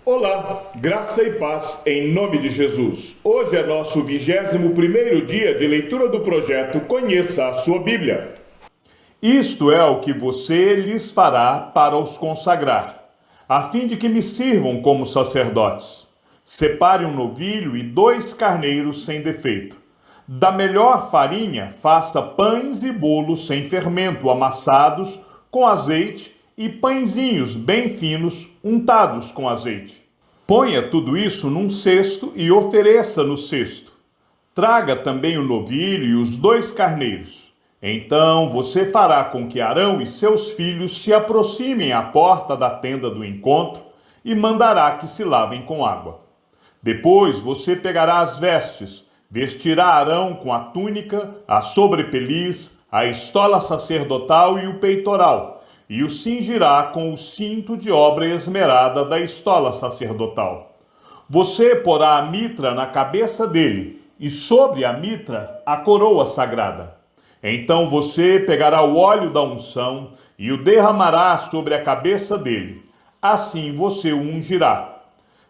Olá, graça e paz em nome de Jesus. Hoje é nosso 21º dia de leitura do projeto Conheça a Sua Bíblia. Isto é o que você lhes fará para os consagrar, a fim de que me sirvam como sacerdotes. Separe um novilho e 2 carneiros sem defeito. Da melhor farinha, faça pães e bolos sem fermento, amassados com azeite, e pãezinhos bem finos, untados com azeite. Ponha tudo isso num cesto e ofereça no cesto. Traga também o novilho e os 2 carneiros. Então você fará com que Arão e seus filhos se aproximem à porta da tenda do encontro e mandará que se lavem com água. Depois você pegará as vestes, vestirá Arão com a túnica, a sobrepeliz, a estola sacerdotal e o peitoral, e o cingirá com o cinto de obra esmerada da estola sacerdotal. Você porá a mitra na cabeça dele, e sobre a mitra a coroa sagrada. Então você pegará o óleo da unção e o derramará sobre a cabeça dele. Assim você o ungirá.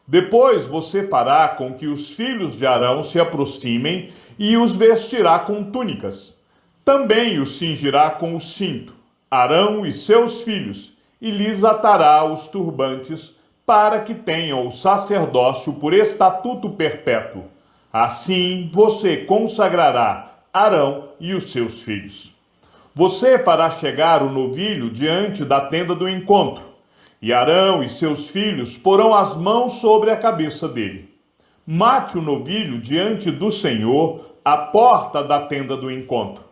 Depois você fará com que os filhos de Arão se aproximem e os vestirá com túnicas. Também os cingirá com o cinto, Arão e seus filhos, e lhes atará os turbantes, para que tenham o sacerdócio por estatuto perpétuo. Assim você consagrará Arão e os seus filhos. Você fará chegar o novilho diante da tenda do encontro, e Arão e seus filhos porão as mãos sobre a cabeça dele. Mate o novilho diante do Senhor, à porta da tenda do encontro.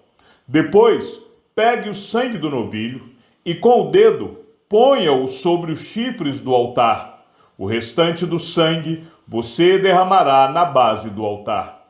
Depois, pegue o sangue do novilho e com o dedo ponha-o sobre os chifres do altar. O restante do sangue você derramará na base do altar.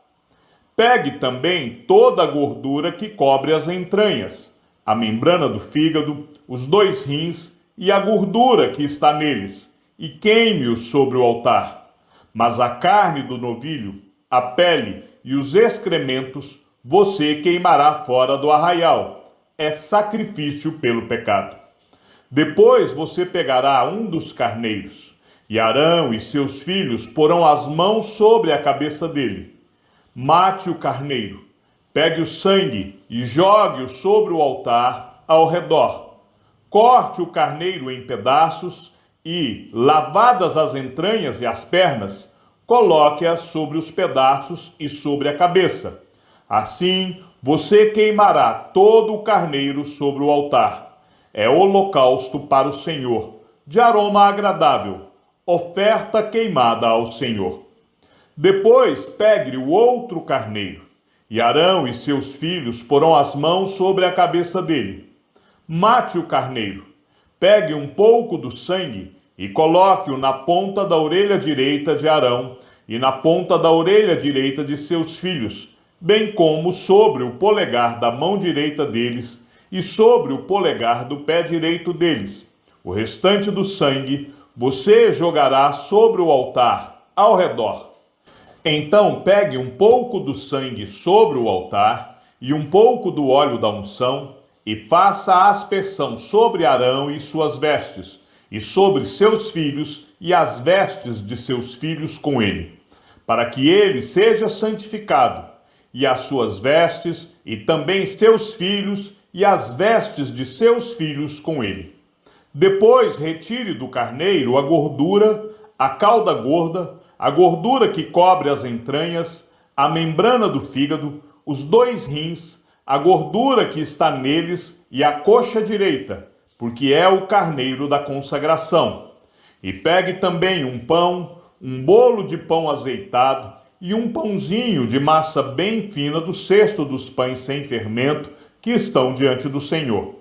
Pegue também toda a gordura que cobre as entranhas, a membrana do fígado, os 2 rins e a gordura que está neles, e queime-os sobre o altar. Mas a carne do novilho, a pele e os excrementos você queimará fora do arraial. É sacrifício pelo pecado. Depois você pegará um dos carneiros, e Arão e seus filhos porão as mãos sobre a cabeça dele. Mate o carneiro, pegue o sangue e jogue-o sobre o altar ao redor. Corte o carneiro em pedaços e, lavadas as entranhas e as pernas, coloque-as sobre os pedaços e sobre a cabeça. Assim, você queimará todo o carneiro sobre o altar. É holocausto para o Senhor, de aroma agradável, oferta queimada ao Senhor. Depois pegue o outro carneiro, e Arão e seus filhos porão as mãos sobre a cabeça dele. Mate o carneiro, pegue um pouco do sangue e coloque-o na ponta da orelha direita de Arão e na ponta da orelha direita de seus filhos, bem como sobre o polegar da mão direita deles e sobre o polegar do pé direito deles. O restante do sangue você jogará sobre o altar, ao redor. Então pegue um pouco do sangue sobre o altar e um pouco do óleo da unção e faça a aspersão sobre Arão e suas vestes, e sobre seus filhos e as vestes de seus filhos com ele, para que ele seja santificado, e as suas vestes, e também seus filhos, e as vestes de seus filhos com ele. Depois retire do carneiro a gordura, a cauda gorda, a gordura que cobre as entranhas, a membrana do fígado, os 2 rins, a gordura que está neles e a coxa direita, porque é o carneiro da consagração. E pegue também um pão, um bolo de pão azeitado, e um pãozinho de massa bem fina do cesto dos pães sem fermento que estão diante do Senhor.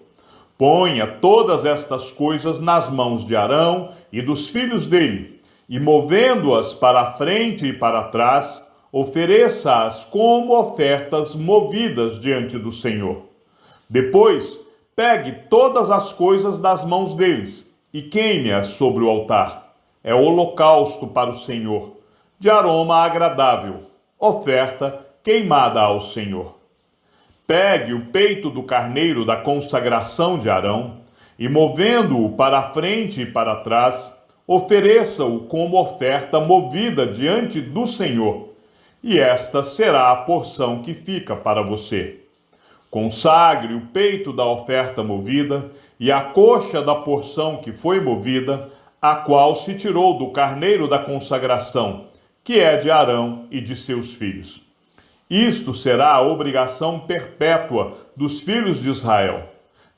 Ponha todas estas coisas nas mãos de Arão e dos filhos dele, e movendo-as para a frente e para trás, ofereça-as como ofertas movidas diante do Senhor. Depois, pegue todas as coisas das mãos deles e queime-as sobre o altar. É holocausto para o Senhor, de aroma agradável, oferta queimada ao Senhor. Pegue o peito do carneiro da consagração de Arão e, movendo-o para a frente e para trás, ofereça-o como oferta movida diante do Senhor, e esta será a porção que fica para você. Consagre o peito da oferta movida e a coxa da porção que foi movida, a qual se tirou do carneiro da consagração, que é de Arão e de seus filhos. Isto será a obrigação perpétua dos filhos de Israel,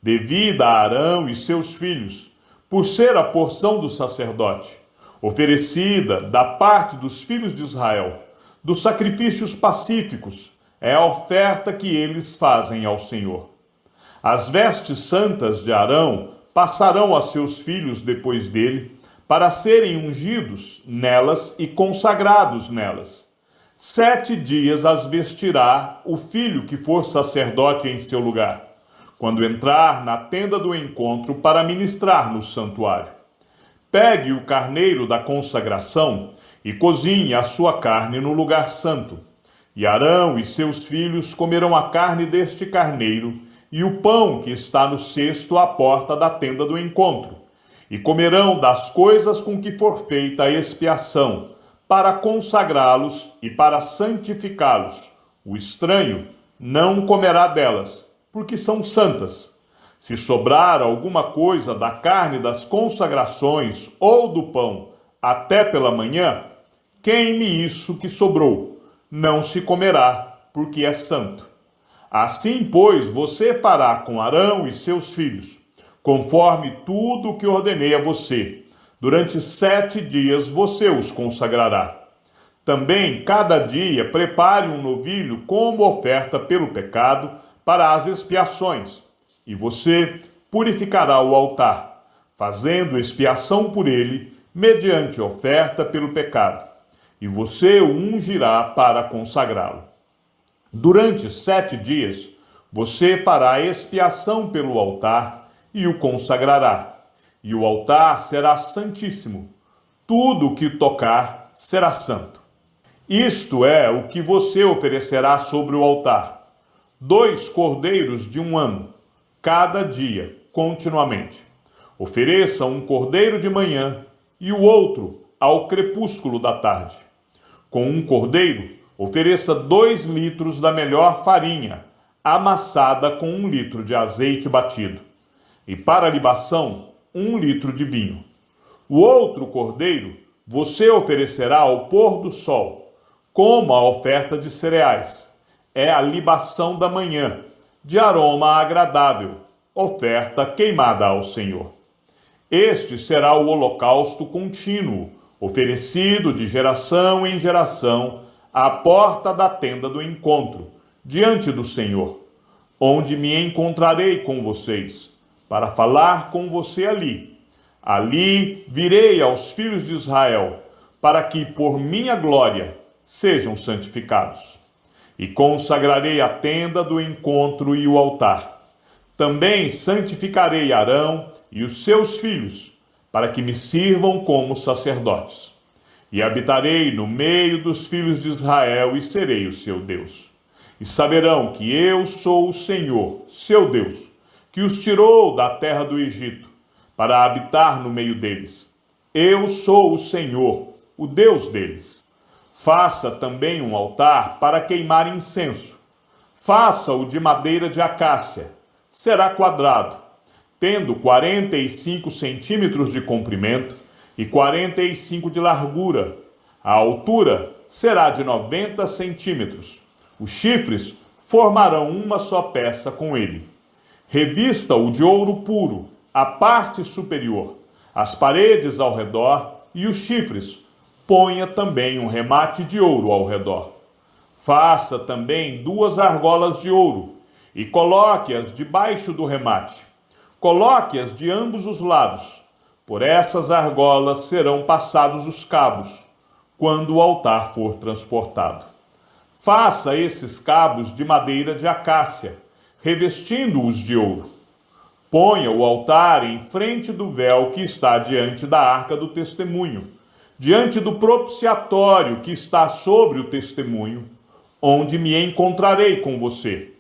devida a Arão e seus filhos, por ser a porção do sacerdote, oferecida da parte dos filhos de Israel, dos sacrifícios pacíficos, é a oferta que eles fazem ao Senhor. As vestes santas de Arão passarão a seus filhos depois dele, para serem ungidos nelas e consagrados nelas. 7 dias as vestirá o filho que for sacerdote em seu lugar, quando entrar na tenda do encontro para ministrar no santuário. Pegue o carneiro da consagração e cozinhe a sua carne no lugar santo. E Arão e seus filhos comerão a carne deste carneiro e o pão que está no cesto à porta da tenda do encontro. E comerão das coisas com que for feita a expiação, para consagrá-los e para santificá-los. O estranho não comerá delas, porque são santas. Se sobrar alguma coisa da carne das consagrações ou do pão até pela manhã, queime isso que sobrou. Não se comerá, porque é santo. Assim, pois, você fará com Arão e seus filhos, conforme tudo o que ordenei a você. Durante 7 dias você os consagrará. Também, cada dia, prepare um novilho como oferta pelo pecado para as expiações, e você purificará o altar, fazendo expiação por ele, mediante oferta pelo pecado. E você o ungirá para consagrá-lo. Durante 7 dias, você fará expiação pelo altar e o consagrará. E o altar será santíssimo. Tudo o que tocar será santo. Isto é o que você oferecerá sobre o altar: 2 cordeiros de 1 ano, cada dia, continuamente. Ofereça um cordeiro de manhã e o outro ao crepúsculo da tarde. Com um cordeiro, ofereça 2 litros da melhor farinha, amassada com 1 litro de azeite batido. E para a libação, 1 litro de vinho. O outro cordeiro você oferecerá ao pôr do sol, como a oferta de cereais. É a libação da manhã, de aroma agradável, oferta queimada ao Senhor. Este será o holocausto contínuo, oferecido de geração em geração, à porta da tenda do encontro, diante do Senhor, onde me encontrarei com vocês, para falar com você ali. Ali virei aos filhos de Israel, para que, por minha glória, sejam santificados. E consagrarei a tenda do encontro e o altar. Também santificarei Arão e os seus filhos, para que me sirvam como sacerdotes. E habitarei no meio dos filhos de Israel e serei o seu Deus. E saberão que eu sou o Senhor, seu Deus, que os tirou da terra do Egito, para habitar no meio deles. Eu sou o Senhor, o Deus deles. Faça também um altar para queimar incenso. Faça-o de madeira de acácia. Será quadrado, tendo 45 centímetros de comprimento e 45 de largura. A altura será de 90 centímetros. Os chifres formarão uma só peça com ele. Revista-o de ouro puro, a parte superior, as paredes ao redor e os chifres. Ponha também um remate de ouro ao redor. Faça também 2 argolas de ouro e coloque-as debaixo do remate. Coloque-as de ambos os lados. Por essas argolas serão passados os cabos, quando o altar for transportado. Faça esses cabos de madeira de acácia, revestindo-os de ouro. Ponha o altar em frente do véu que está diante da arca do testemunho, diante do propiciatório que está sobre o testemunho, onde me encontrarei com você.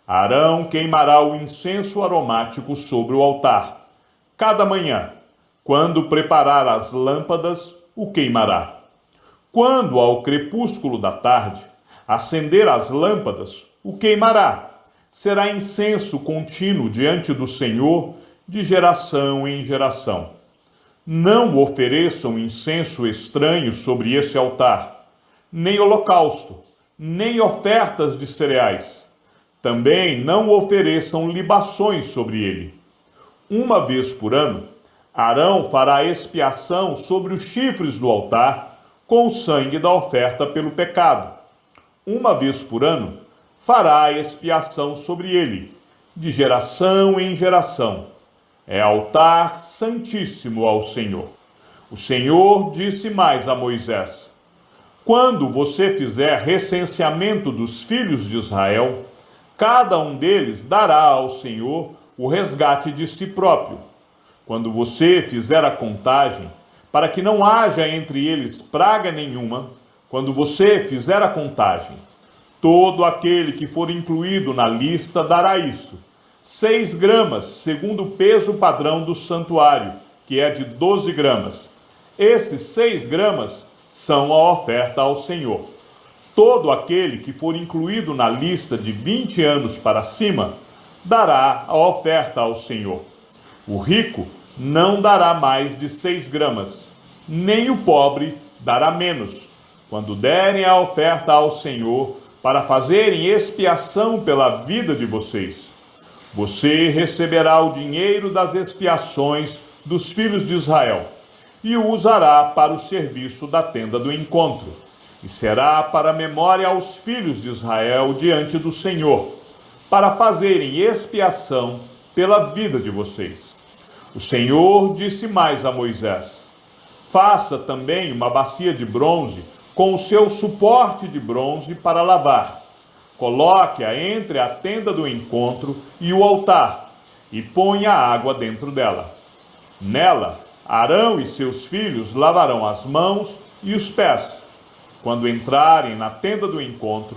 Arão queimará o incenso aromático sobre o altar, cada manhã, Quando preparar as lâmpadas, o queimará. Quando, ao crepúsculo da tarde, acender as lâmpadas, o queimará. Será incenso contínuo diante do Senhor, de geração em geração. Não ofereçam incenso estranho sobre esse altar, nem holocausto, nem ofertas de cereais. Também não ofereçam libações sobre ele. Uma vez por ano, Arão fará expiação sobre os chifres do altar com o sangue da oferta pelo pecado. Uma vez por ano, fará expiação sobre ele, de geração em geração. É altar santíssimo ao Senhor. O Senhor disse mais a Moisés: quando você fizer recenseamento dos filhos de Israel, cada um deles dará ao Senhor o resgate de si próprio. Quando você fizer a contagem, para que não haja entre eles praga nenhuma, quando você fizer a contagem, todo aquele que for incluído na lista dará isso: 6 gramas, segundo o peso padrão do santuário, que é de 12 gramas. Esses 6 gramas são a oferta ao Senhor. Todo aquele que for incluído na lista de 20 anos para cima, dará a oferta ao Senhor. O rico não dará mais de 6 gramas, nem o pobre dará menos, quando derem a oferta ao Senhor, para fazerem expiação pela vida de vocês. Você receberá o dinheiro das expiações dos filhos de Israel e o usará para o serviço da tenda do encontro, e será para memória aos filhos de Israel diante do Senhor, para fazerem expiação pela vida de vocês. O Senhor disse mais a Moisés: faça também uma bacia de bronze com o seu suporte de bronze para lavar. Coloque-a entre a tenda do encontro e o altar, e ponha água dentro dela. Nela, Arão e seus filhos lavarão as mãos e os pés. Quando entrarem na tenda do encontro,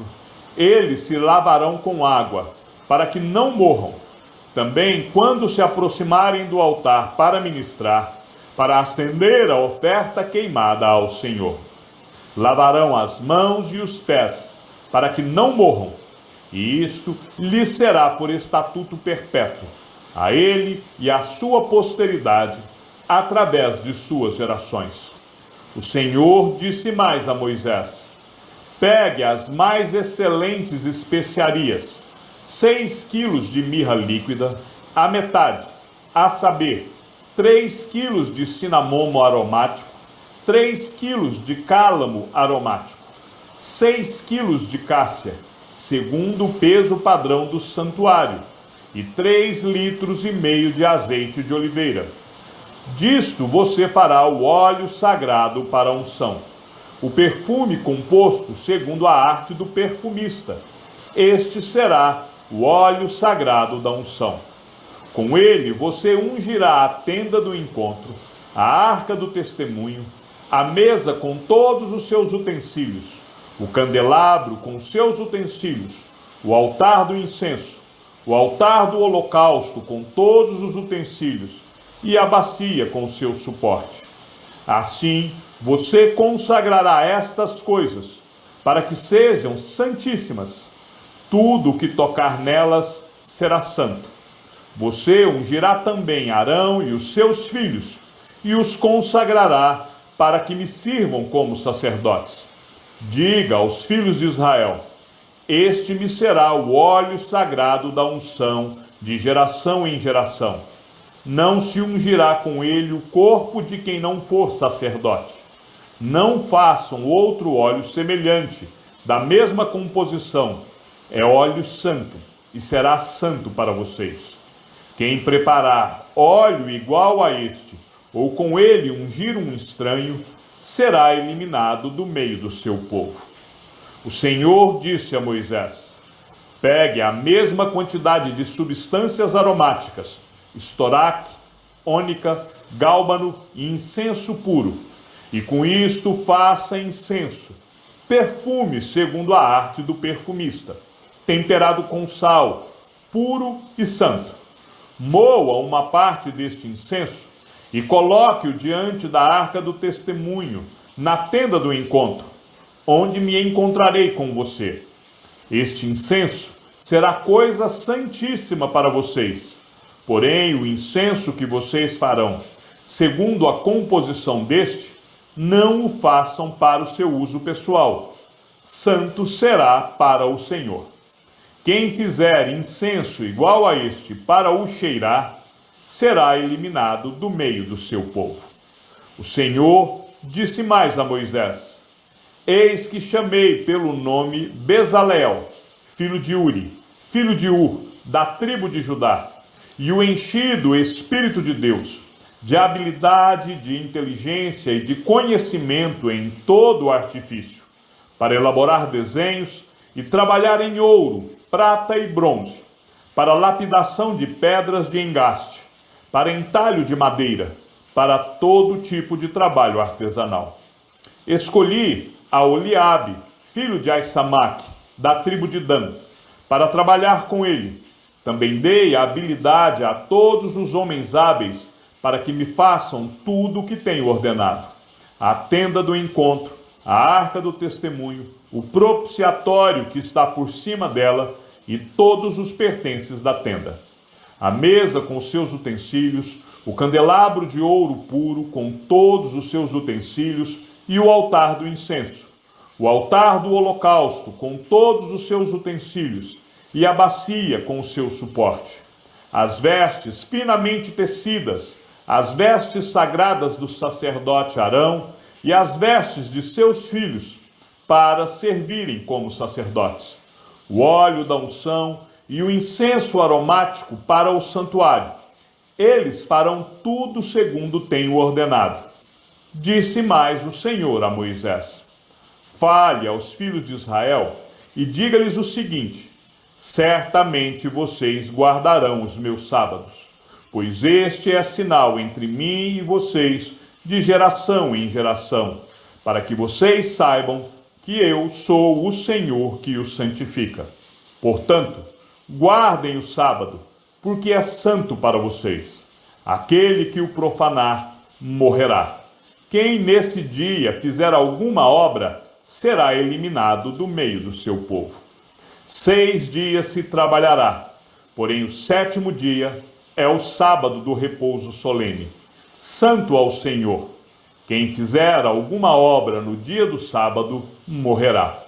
eles se lavarão com água, para que não morram. Também, quando se aproximarem do altar para ministrar, para acender a oferta queimada ao Senhor, lavarão as mãos e os pés, para que não morram, e isto lhes será por estatuto perpétuo, a ele e à sua posteridade, através de suas gerações. O Senhor disse mais a Moisés: pegue as mais excelentes especiarias, 6 quilos de mirra líquida, a metade, a saber, 3 quilos de cinamomo aromático, 3 quilos de cálamo aromático, 6 quilos de cássia, segundo o peso padrão do santuário, e 3,5 litros de azeite de oliveira. Disto você fará o óleo sagrado para a unção, o perfume composto segundo a arte do perfumista. Este será o óleo sagrado da unção. Com ele você ungirá a tenda do encontro, a arca do testemunho, a mesa com todos os seus utensílios, o candelabro com seus utensílios, o altar do incenso, o altar do holocausto com todos os utensílios e a bacia com seu suporte. Assim, você consagrará estas coisas, para que sejam santíssimas. Tudo o que tocar nelas será santo. Você ungirá também Arão e os seus filhos, e os consagrará para que me sirvam como sacerdotes. Diga aos filhos de Israel: este me será o óleo sagrado da unção de geração em geração. Não se ungirá com ele o corpo de quem não for sacerdote. Não façam outro óleo semelhante, da mesma composição. É óleo santo, e será santo para vocês. Quem preparar óleo igual a este, ou com ele ungir um estranho, será eliminado do meio do seu povo. O Senhor disse a Moisés: pegue a mesma quantidade de substâncias aromáticas, estoraque, ônica, gálbano e incenso puro, e com isto faça incenso, perfume segundo a arte do perfumista, temperado com sal, puro e santo. Moa uma parte deste incenso e coloque-o diante da arca do testemunho, na tenda do encontro, onde me encontrarei com você. Este incenso será coisa santíssima para vocês. Porém, o incenso que vocês farão, segundo a composição deste, não o façam para o seu uso pessoal. Santo será para o Senhor. Quem fizer incenso igual a este para o cheirar, será eliminado do meio do seu povo. O Senhor disse mais a Moisés: Eis que chamei pelo nome Bezaleel, filho de Uri, filho de Ur, da tribo de Judá, e o enchi do Espírito de Deus, de habilidade, de inteligência e de conhecimento em todo o artifício, para elaborar desenhos e trabalhar em ouro, prata e bronze, para lapidação de pedras de engaste, para entalho de madeira, para todo tipo de trabalho artesanal. Escolhi a Oliabe, filho de Aissamaque, da tribo de Dan, para trabalhar com ele. Também dei a habilidade a todos os homens hábeis, para que me façam tudo o que tenho ordenado: a tenda do encontro, a arca do testemunho, o propiciatório que está por cima dela e todos os pertences da tenda, a mesa com os seus utensílios, o candelabro de ouro puro com todos os seus utensílios e o altar do incenso, o altar do holocausto com todos os seus utensílios e a bacia com o seu suporte, as vestes finamente tecidas, as vestes sagradas do sacerdote Arão e as vestes de seus filhos para servirem como sacerdotes, o óleo da unção e o incenso aromático para o santuário. Eles farão tudo segundo tenho ordenado. Disse mais o Senhor a Moisés: Fale aos filhos de Israel e diga-lhes o seguinte: certamente vocês guardarão os meus sábados, pois este é sinal entre mim e vocês de geração em geração, para que vocês saibam que eu sou o Senhor que os santifica. Portanto, guardem o sábado, porque é santo para vocês. Aquele que o profanar morrerá. Quem nesse dia fizer alguma obra será eliminado do meio do seu povo. 6 dias se trabalhará, porém o 7º dia é o sábado do repouso solene, santo ao Senhor. Quem fizer alguma obra no dia do sábado morrerá.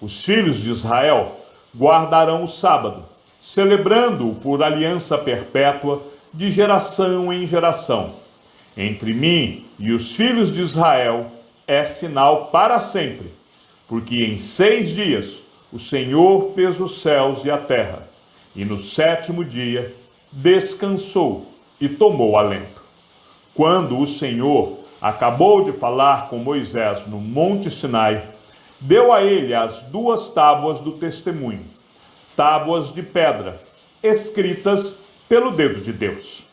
Os filhos de Israel guardarão o sábado, celebrando-o por aliança perpétua de geração em geração. Entre mim e os filhos de Israel é sinal para sempre, porque em 6 dias o Senhor fez os céus e a terra, e no 7º dia descansou e tomou alento. Quando o Senhor acabou de falar com Moisés no Monte Sinai, deu a ele as 2 tábuas do testemunho, tábuas de pedra, escritas pelo dedo de Deus.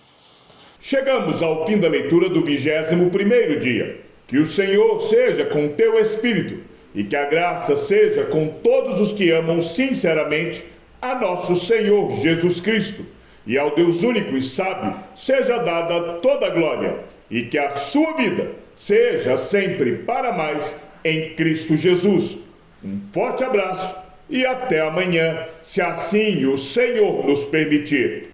Chegamos ao fim da leitura do 21º dia. Que o Senhor seja com teu espírito e que a graça seja com todos os que amam sinceramente a nosso Senhor Jesus Cristo. E ao Deus único e sábio seja dada toda a glória, e que a sua vida seja sempre para mais em Cristo Jesus. Um forte abraço e até amanhã, se assim o Senhor nos permitir.